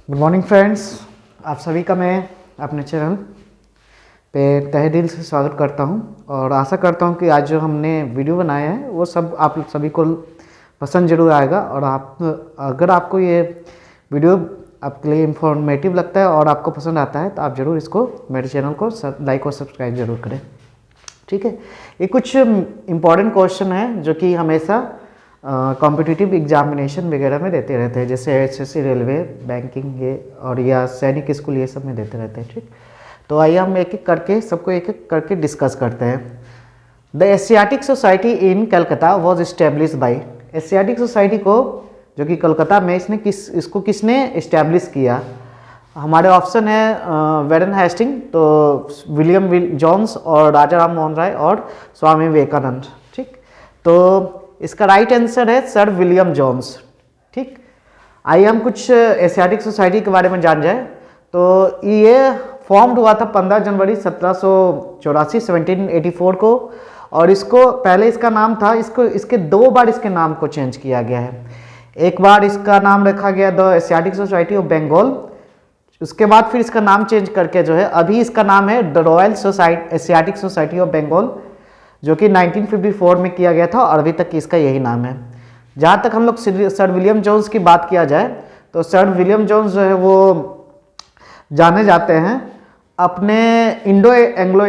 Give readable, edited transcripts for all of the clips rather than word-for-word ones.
Good morning friends, आप सभी का मैं अपने चैनल पे तहे दिल से स्वागत करता हूं और आशा करता हूं कि आज जो हमने वीडियो बनाया है वो सब आप सभी को पसंद जरूर आएगा। और आप अगर आपको ये वीडियो आपके लिए इंफॉर्मेटिव लगता है और आपको पसंद आता है तो आप ज़रूर इसको मेरे चैनल को लाइक और सब्सक्राइब जरूर करें। ठीक है, ये कुछ इम्पॉर्टेंट क्वेश्चन है जो कि हमेशा कॉम्पिटिटिव एग्जामिनेशन वगैरह में देते रहते हैं, जैसे एसएससी, रेलवे, बैंकिंग ये और या सैनिक स्कूल, ये सब में देते रहते हैं। ठीक, तो आइए हम एक एक करके डिस्कस करते हैं। The Asiatic society in Calcutta was establish by. Asiatic society को जो कि कलकत्ता में इसको किसने इस्टेब्लिश किया? हमारे ऑप्शन है वेरन हेस्टिंग, तो विलियम जोन्स और राजा राम मोहन राय और स्वामी विवेकानंद। ठीक, तो इसका राइट आंसर है सर विलियम जोन्स। ठीक, आइए हम कुछ एशियाटिक सोसाइटी के बारे में जान जाए। तो ये फॉर्म्ड हुआ था 15 जनवरी 1784 1784 को, और इसको पहले इसका नाम था, इसके 2 बार इसके नाम को चेंज किया गया है। एक बार इसका नाम रखा गया the Asiatic Society of Bengal, उसके बाद फिर इसका नाम चेंज करके जो है अभी इसका नाम है the Royal Society Asiatic Society of Bengal, जो कि 1954 में किया गया था और अभी तक इसका यही नाम है। जहाँ तक हम लोग सर विलियम जोन्स की बात किया जाए तो सर विलियम जोन्स जो है वो जाने जाते हैं अपने इंडो एंग्लो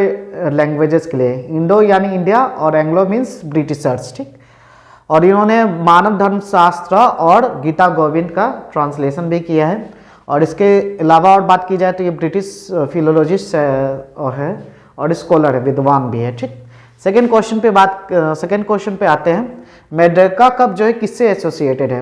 लैंग्वेजेस के लिए। इंडो यानी इंडिया और एंग्लो मीन्स ब्रिटिशर्स। ठीक, और इन्होंने मानव धर्म शास्त्र और गीता गोविंद का ट्रांसलेशन भी किया है। और इसके अलावा और बात की जाए तो ये ब्रिटिश फिलोलॉजिस्ट है और स्कॉलर है, विद्वान भी है। ठीक, सेकेंड क्वेश्चन पे आते हैं। मेडरका कप जो है किससे एसोसिएटेड है?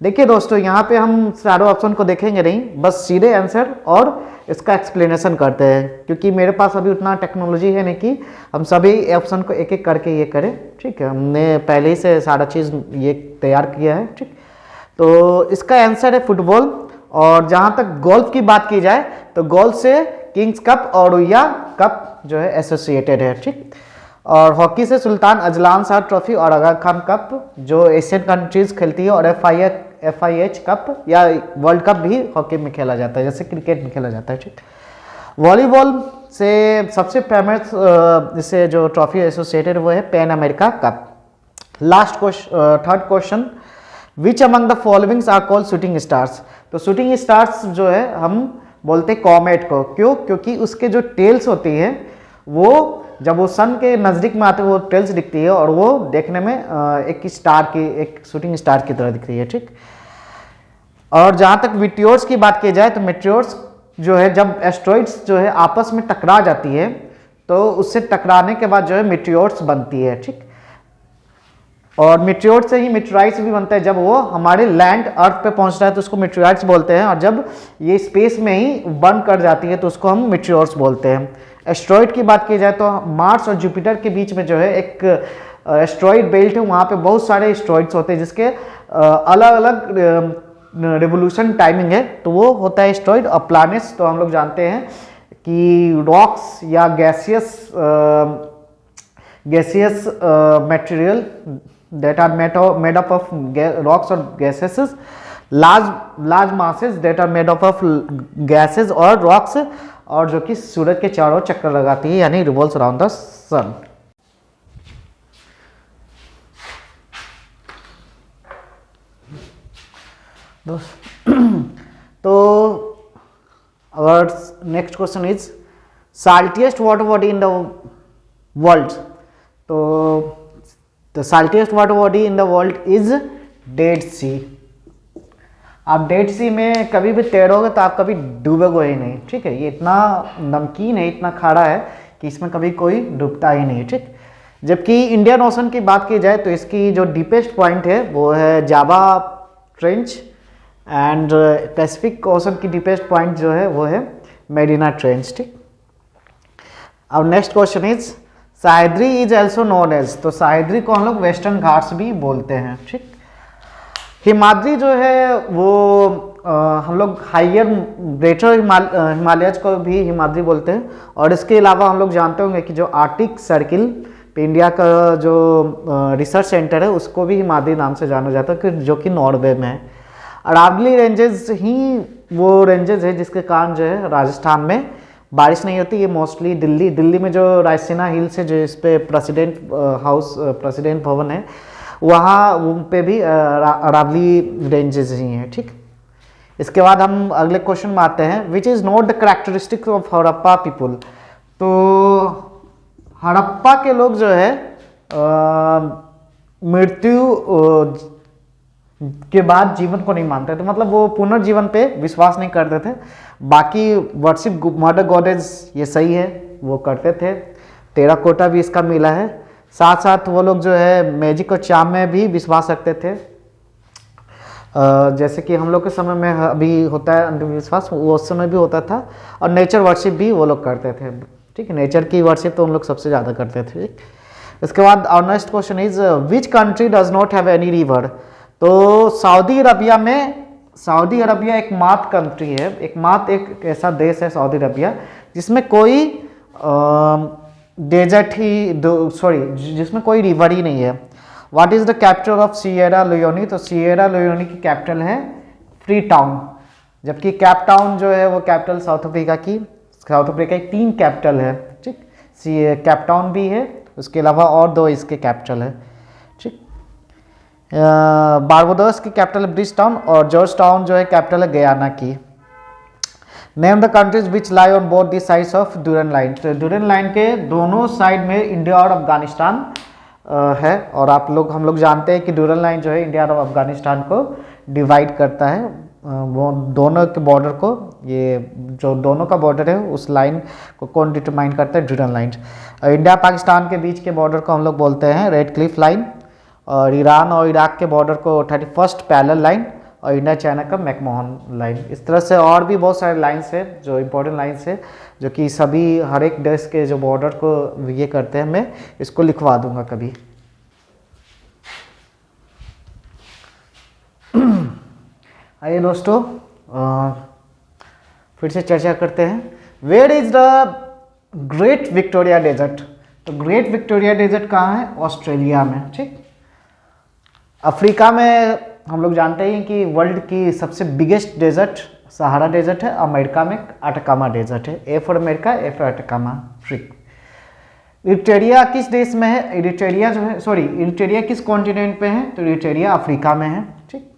देखिए दोस्तों, यहाँ पे हम सारे ऑप्शन को देखेंगे नहीं, बस सीधे आंसर और इसका एक्सप्लेनेशन करते हैं, क्योंकि मेरे पास अभी उतना टेक्नोलॉजी है नहीं कि हम सभी ऑप्शन को एक एक करके ये करें। ठीक है, हमने पहले ही से सारा चीज़ ये तैयार किया है। ठीक, तो इसका आंसर है फुटबॉल। और जहाँ तक गोल्फ की बात की जाए तो गोल्फ से किंग्स कप और उया कप जो है एसोसिएटेड है। ठीक, और हॉकी से सुल्तान अजलान शाह ट्रॉफी और आगा खान कप जो एशियन कंट्रीज खेलती है, और FIH कप या वर्ल्ड कप भी हॉकी में खेला जाता है, जैसे क्रिकेट में खेला जाता है। ठीक, वॉलीबॉल से सबसे फेमस इससे जो ट्रॉफी एसोसिएटेड वो है Pan America Cup. Third question, which among the followings are called shooting stars? तो शूटिंग स्टार्स जो है हम बोलते हैं कॉमेट को। क्यों? क्योंकि उसके जो टेल्स होती है वो जब वो सन के नज़दीक में आते हैं वो टेल्स दिखती है और वो देखने में एक शूटिंग स्टार की तरह दिखती है। ठीक, और जहाँ तक मीटियोर्स की बात की जाए तो मीटियोर्स जो है जब एस्ट्रॉइड्स जो है आपस में टकरा जाती है तो उससे टकराने के बाद जो है मीटियोर्स बनती है। ठीक, और मीटियोर से ही मीटेराइट्स भी बनता है। जब वो हमारे लैंड अर्थ पे पहुंचता है तो उसको मीटेराइट्स बोलते हैं, और जब ये स्पेस में ही बर्न कर जाती है तो उसको हम मीटियोर्स बोलते हैं। एस्ट्रॉइड की बात की जाए तो मार्स और जुपिटर के बीच में जो है एक एस्ट्रॉइड बेल्ट है, वहाँ पे बहुत सारे एस्ट्रॉइड्स होते हैं जिसके अलग अलग रिवोल्यूशन टाइमिंग है, तो वो होता है एस्ट्रॉइड। और प्लैनेट्स तो हम लोग जानते हैं कि रॉक्स या gaseous material that are made up of rocks or gases, large masses that are made up of gases or rocks, और जो कि सूरज के चारों चक्कर लगाती है यानी रिवॉल्व्स अराउंड द सन। तो our next question is saltiest water body in the world। तो The saltiest water body in the world is Dead Sea। आप डेड सी में कभी भी तैरोगे तो आप कभी डूबोगे ही नहीं। ठीक है, ये इतना नमकीन है, इतना खारा है कि इसमें कभी कोई डूबता ही नहीं। ठीक, जबकि इंडियन ओशन की बात की जाए तो इसकी जो डीपेस्ट पॉइंट है वो है Java Trench, and Pacific Ocean की डीपेस्ट पॉइंट जो है वो है मेरिना ट्रेंच। ठीक, अब next question is Sahyadri is also known as. तो सह्याद्री को हम लोग वेस्टर्न घाट्स भी बोलते हैं। ठीक, हिमाद्री जो है वो हम लोग हाइयर ग्रेटर हिमालयज को भी हिमाद्री बोलते हैं। और इसके अलावा हम लोग जानते होंगे कि जो आर्टिक सर्किल पे इंडिया का जो रिसर्च सेंटर है उसको भी हिमाद्री नाम से जाना जाता है, जो कि नॉर्वे में है। अरावली रेंजेस ही वो रेंजेस है जिसके कारण जो है राजस्थान में बारिश नहीं होती। ये मोस्टली दिल्ली में जो रायसीना हिल्स है, जो इस पे प्रेसिडेंट भवन है, वहाँ उन पे भी अरावली रेंजेस ही हैं। ठीक, इसके बाद हम अगले क्वेश्चन में आते हैं, which is not the characteristics of Harappa people. तो हड़प्पा के लोग जो है मृत्यु के बाद जीवन को नहीं मानते थे, मतलब वो पुनर्जीवन पे विश्वास नहीं करते थे। बाकी वर्शिप मदर गॉडेस ये सही है, वो करते थे। टेराकोटा भी इसका मिला है। साथ साथ वो लोग जो है मैजिक और चार्म में भी विश्वास रखते थे। जैसे कि हम लोग के समय में अभी होता है अंधविश्वास, वो उस समय भी होता था। और नेचर वर्शिप भी वो लोग करते थे। ठीक है, नेचर की वर्शिप तो उन लोग सबसे ज़्यादा करते थे। इसके बाद our next question is, which country does not have any river. तो सऊदी अरबिया एकमात्र कंट्री है, एकमात्र एक ऐसा देश है सऊदी अरबिया जिसमें कोई डेजर्ट ही जिसमें कोई रिवर ही नहीं है। What is the capital of Sierra Leone. तो सिएरा लियोनी की कैपिटल है फ्री टाउन, जबकि कैप टाउन जो है वो कैपिटल साउथ अफ्रीका की 3 कैपिटल है। ठीक, कैप टाउन भी है, उसके अलावा और 2 इसके कैपिटल है। ठीक, बारबाडोस की कैपिटल है ब्रिज टाउन, और जॉर्ज टाउन जो है कैपिटल है गयाना की। Name the countries which lie on both the sides of Durand line. तो ड्यूरन लाइन के दोनों साइड में इंडिया और अफगानिस्तान है, और हम लोग जानते हैं कि ड्यूरन लाइन जो है इंडिया और अफगानिस्तान को डिवाइड करता है। वो दोनों के बॉर्डर को, ये जो दोनों का बॉर्डर है उस लाइन को कौन डिटरमाइन करता है, ड्यूरन लाइन। इंडिया पाकिस्तान के बीच के बॉर्डर को हम लोग बोलते हैं रेड क्लिफ लाइन, और ईरान और इराक के बॉर्डर को 31st पैरेलल लाइन, और इंडिया चाइना का मैकमोहन लाइन। इस तरह से और भी बहुत सारे लाइन्स है जो इम्पोर्टेंट लाइन्स है, जो कि सभी हर एक देश के जो बॉर्डर को ये करते हैं। मैं इसको लिखवा दूंगा कभी। आइए दोस्तों, फिर से चर्चा करते हैं। Where is the Great Victoria Desert. तो ग्रेट विक्टोरिया डेजर्ट कहाँ है, ऑस्ट्रेलिया में। ठीक, अफ्रीका में हम लोग जानते हैं कि वर्ल्ड की सबसे बिगेस्ट डेजर्ट सहारा डेजर्ट है। अमेरिका में अटकामा डेजर्ट है। A for America, A for अटकामा। ठीक, इरिट्रिया किस देश में है, इरिट्रिया किस कॉन्टिनेंट पे है, तो इरिट्रिया अफ्रीका में है। ठीक,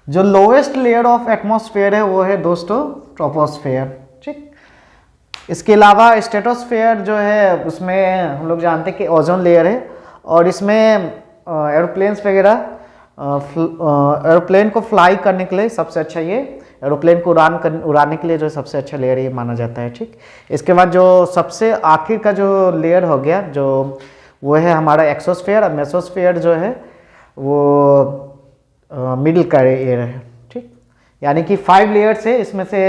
जो लोएस्ट लेयर ऑफ एटमॉस्फेयर है वो है दोस्तों ट्रोपोस्फेयर। ठीक, इसके अलावा स्ट्रेटोस्फेयर जो है उसमें हम लोग जानते हैं कि ओजोन लेयर है, और इसमें एरोप्लेन्स वगैरह एरोप्लेन को फ्लाई करने के लिए सबसे अच्छा ये एरोप्लेन को उड़ाने के लिए जो सबसे अच्छा लेयर ये माना जाता है। ठीक, इसके बाद जो सबसे आखिर का जो लेयर हो गया जो वो है हमारा एक्सोस्फेयर, और मेसोस्फेयर जो है वो मिडिल का लेयर है। ठीक, यानी कि 5 लेयर्स है, इसमें से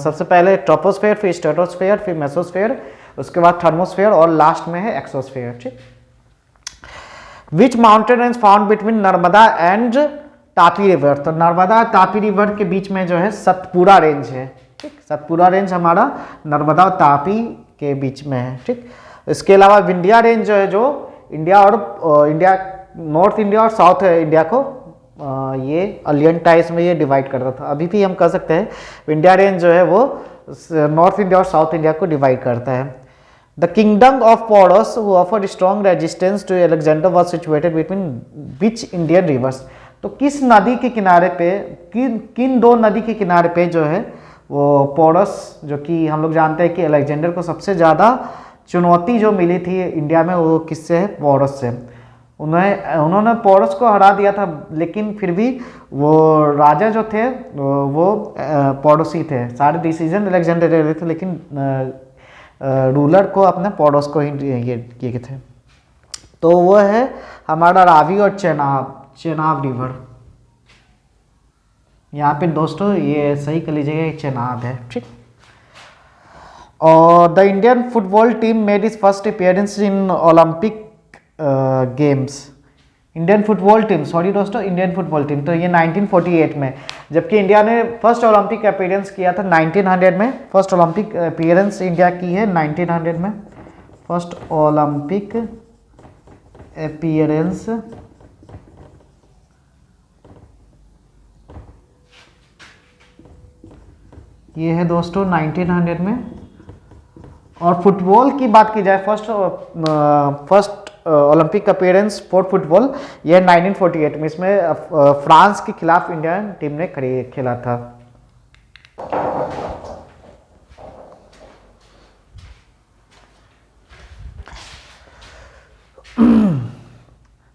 सबसे पहले ट्रोपोस्फेयर, फिर स्ट्रेटोस्फेयर, फिर मेसोस्फेयर, उसके बाद थर्मोस्फेयर, और लास्ट में है एक्सोस्फेयर। ठीक, which mountain range found between Narmada and Tapi river. तो नर्मदा तापी रिवर के बीच में जो है सतपुरा रेंज है। ठीक, सतपुरा रेंज हमारा नर्मदा और तापी के बीच में है। ठीक, इसके अलावा विंध्या रेंज जो है, जो इंडिया नॉर्थ इंडिया और साउथ इंडिया को ये अलियन टाइप्स में ये डिवाइड करता था। अभी भी हम कह सकते हैं विंध्या रेंज जो है वो नॉर्थ इंडिया और साउथ इंडिया को डिवाइड करता है। The kingdom of Poros, who offered strong resistance to Alexander, was situated between which Indian rivers? तो किस नदी के किनारे पे, किन 2 नदी के किनारे पे जो है वो पोरस, जो कि हम लोग जानते हैं कि अलेक्जेंडर को सबसे ज़्यादा चुनौती जो मिली थी इंडिया में वो किससे है, पोरस से। उन्होंने पोरस को हरा दिया था, लेकिन फिर भी वो राजा जो थे वो पोरसी थे। सारे डिसीजन अलेक्जेंडर ले रहे थे, लेकिन रूलर को अपने पोरस को ही ये किए थे। तो वो है हमारा रावी और चेनाब रिवर। यहाँ पे दोस्तों ये सही कर लीजिएगा, चेनाब है। ठीक, और the Indian football team made is first appearance in Olympic games. Indian football team, sorry दोस्तों, इंडियन फुटबॉल टीम, तो ये 1948 में, जबकि इंडिया ने फर्स्ट ओलंपिक अपीयरेंस किया था 1900 में। फर्स्ट ओलंपिक अपीयरेंस इंडिया की है 1900 में। फर्स्ट ओलंपिक अपीयरेंस ये है दोस्तों 1900 में। और फुटबॉल की बात की जाए, first Olympic appearance for football ये 1948 में, इसमें फ्रांस के खिलाफ इंडियन टीम ने खेला था।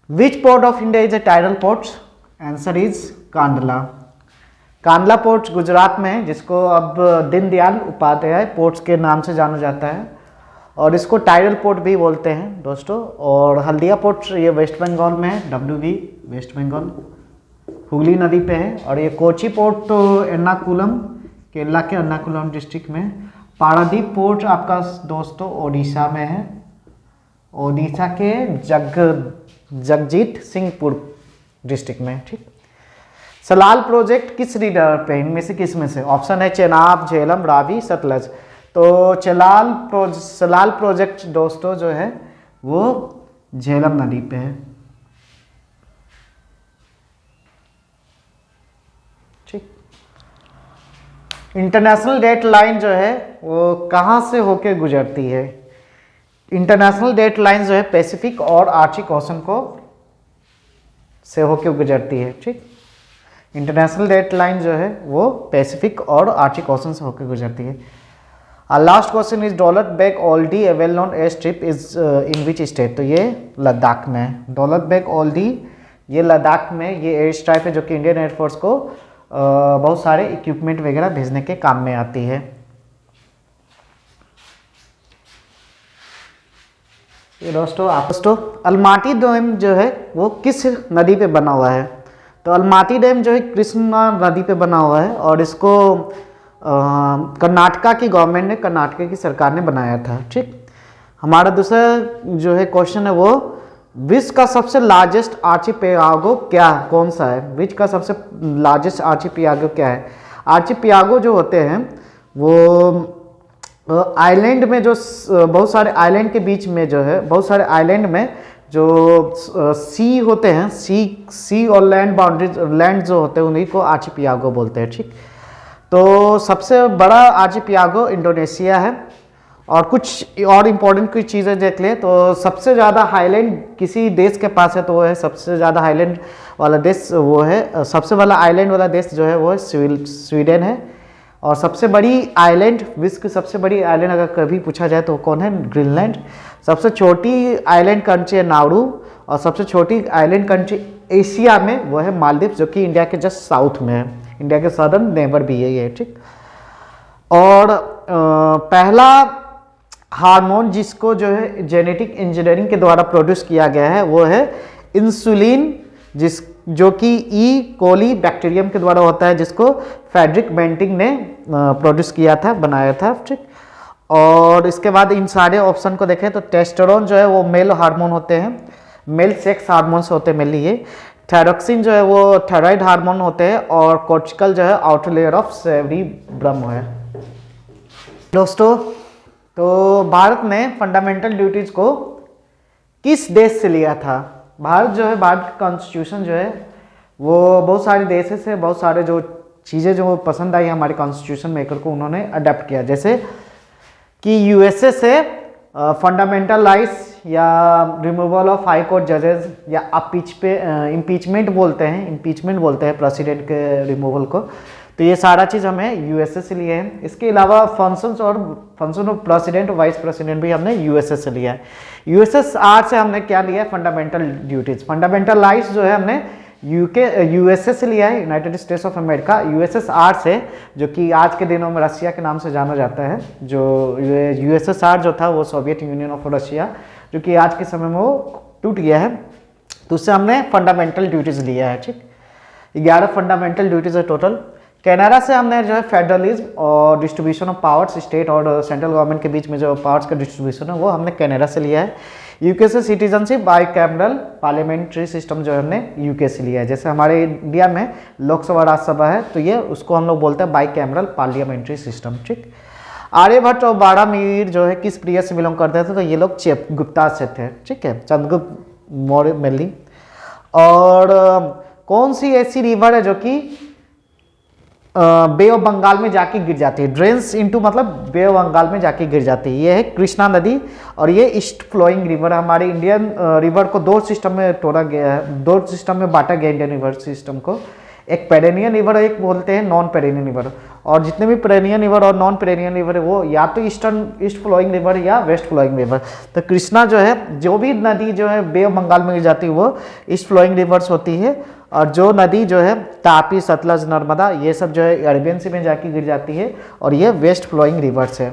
Which port of India is a tidal port? Answer is Kandla. Kandla port Gujarat में है, जिसको अब दीनदयाल उपाध्याय पोर्ट्स के नाम से जाना जाता है, और इसको टाइडल पोर्ट भी बोलते हैं दोस्तों। और हल्दिया पोर्ट ये वेस्ट बंगाल में है, WB वेस्ट बंगाल, हुगली नदी पे है। और ये कोची पोर्ट तो एर्नाकुलम, केरला के एर्नाकुलम डिस्ट्रिक्ट में। पारादीप पोर्ट आपका दोस्तों ओडिशा में है, ओडिशा के जगजीत सिंहपुर डिस्ट्रिक्ट में, ठीक। सलाल प्रोजेक्ट किस रिवर पे, इनमें से किस में से? ऑप्शन है चेनाब, झेलम, रावी, सतलज। तो सलाल प्रोजेक्ट दोस्तों जो है वो झेलम नदी पे है, ठीक। इंटरनेशनल डेट लाइन जो है वो कहाँ से होके गुजरती है? इंटरनेशनल डेट लाइन जो है पैसिफिक और आर्कटिक ओशन को से होके गुजरती है, ठीक। इंटरनेशनल डेट लाइन जो है वो पैसिफिक और आर्कटिक ओशन से होकर गुजरती है। Last question is Daulat Beg Oldi a well known air strip is in which state? तो ये लद्दाख में है। दौलत बेग ओल्डी ये लद्दाख में ये एयर स्ट्राइप है, जो कि इंडियन एयरफोर्स को बहुत सारे इक्विपमेंट वगैरह भेजने के काम में आती है। ये दोस्तों अलमाटी डैम जो है वो किस नदी पे बना हुआ है? तो अलमाटी डैम जो है कृष्णा नदी पे बना हुआ है, और इसको कर्नाटका की गवर्नमेंट ने, कर्नाटका की सरकार ने बनाया था, ठीक। हमारा दूसरा जो है क्वेश्चन है वो विश्व का सबसे लार्जेस्ट आर्चिपियागो क्या, कौन सा है? विश्व का सबसे लार्जेस्ट आर्चिपियागो क्या है? आर्चिपियागो जो होते हैं वो आइलैंड में, जो बहुत सारे आइलैंड के बीच में जो है, बहुत सारे आइलैंड में जो सी होते हैं, सी और लैंड बाउंड्रीज, लैंड जो होते हैं उन्हीं को आर्चिपियागो बोलते हैं, ठीक। तो सबसे बड़ा आर्चिपियागो इंडोनेशिया है। और कुछ और इम्पोर्टेंट कुछ चीज़ें देख ले तो सबसे ज़्यादा हाईलैंड किसी देश के पास है तो वो है, सबसे ज़्यादा हाईलैंड वाला देश वो है, सबसे वाला आइलैंड वाला देश जो है वो है स्वीडन है। और सबसे बड़ी आइलैंड, विश्व की सबसे बड़ी आइलैंड अगर कभी पूछा जाए तो कौन है? ग्रीनलैंड। सबसे छोटी आइलैंड कंट्री है नाउरू, और सबसे छोटी आइलैंड कंट्री एशिया में वो है मालदीव, जो कि इंडिया के जस्ट साउथ में है, इंडिया के सदर्न नेबर भी है ये, ठीक। और पहला हार्मोन जिसको जो है जेनेटिक इंजीनियरिंग के द्वारा प्रोड्यूस किया गया है वो है इंसुलिन, जो कि ई कोली बैक्टीरियम के द्वारा होता है, जिसको फ्रेडरिक बेंटिंग ने प्रोड्यूस किया था, बनाया था, ठीक। और इसके बाद इन सारे ऑप्शन को देखें तो टेस्टोस्टेरोन जो है वो मेल हार्मोन होते हैं, मेल सेक्स हार्मोन्स होते हैं मेनली ये। थायरोक्सिन जो है वो थायराइड हार्मोन होते हैं, और कोर्टिकल जो है आउटर लेयर ऑफ सेरेब्रम है। दोस्तों तो भारत ने फंडामेंटल ड्यूटीज को किस देश से लिया था? भारत जो है, भारत का कॉन्स्टिट्यूशन जो है वो बहुत सारे देशों से बहुत सारे जो चीज़ें जो पसंद आई हमारे कॉन्स्टिट्यूशन मेकर को, उन्होंने अडेप्ट किया। जैसे कि यूएसए से फंडामेंटल राइट्स या रिमूवल ऑफ हाई कोर्ट जजेस या इम्पीचमेंट बोलते हैं प्रेसिडेंट के रिमूवल को। तो ये सारा चीज़ हमें यूएसए से लिए हैं। इसके अलावा फंक्शन ऑफ प्रेसिडेंट और वाइस प्रेसिडेंट भी हमने यूएसए से लिया है। यूएसएसआर से हमने क्या लिया है? Fundamental duties. फंडामेंटल राइट्स जो है हमने यूएसए से लिया है, United states of America. USSR से, जो कि आज के दिनों में रशिया के नाम से जाना जाता है, जो यूएसएसआर जो था वो सोवियत यूनियन ऑफ रशिया, जो कि आज के समय में वो टूट गया है, तो उससे हमने फंडामेंटल ड्यूटीज लिया है, ठीक। 11 फंडामेंटल ड्यूटीज है टोटल। कनाडा से हमने जो है फेडरलिज्म और डिस्ट्रीब्यूशन ऑफ पावर्स, स्टेट और सेंट्रल गवर्नमेंट के बीच में जो पावर्स का डिस्ट्रीब्यूशन है वो हमने कनाडा से लिया है। यूके से citizenship by cameral parliamentary system जो हमने यूके से लिया है। जैसे हमारे इंडिया में लोकसभा राज्यसभा है तो ये उसको हम लोग बोलते हैं बाई कैमरल पार्लियामेंट्री सिस्टम, ठीक। आर्यभट्ट और बारामीर जो है किस पीरियड से बिलोंग करते थे? तो ये लोग गुप्ता से थे, ठीक है, चंद्रगुप्त मौर्य मेनली। और कौन सी ऐसी रिवर है जो कि बे ऑफ बंगाल में जाके गिर जाती है। ड्रेन्स इनटू मतलब बे ऑफ बंगाल में जाके गिर जाती है। ये है कृष्णा नदी और ये ईस्ट फ्लोइंग रिवर। हमारे इंडियन रिवर को दो सिस्टम में तोड़ा गया है, दो सिस्टम में बांटा गया इंडियन रिवर सिस्टम को। एक पेरेनियन रिवर, एक बोलते हैं नॉन पेरेनियन रिवर। और जितने भी पेरेनियन रिवर और नॉन पेरेनियन रिवर है वो या तो ईस्ट फ्लोइंग रिवर या वेस्ट फ्लोइंग रिवर। तो कृष्णा जो है, जो भी नदी जो है बे ऑफ बंगाल में गिर जाती है वो ईस्ट फ्लोइंग रिवर्स होती है। और जो नदी जो है तापी, सतलज, नर्मदा, ये सब जो है अरेबियन सी में जाके गिर जाती है और ये वेस्ट फ्लोइंग रिवर्स है।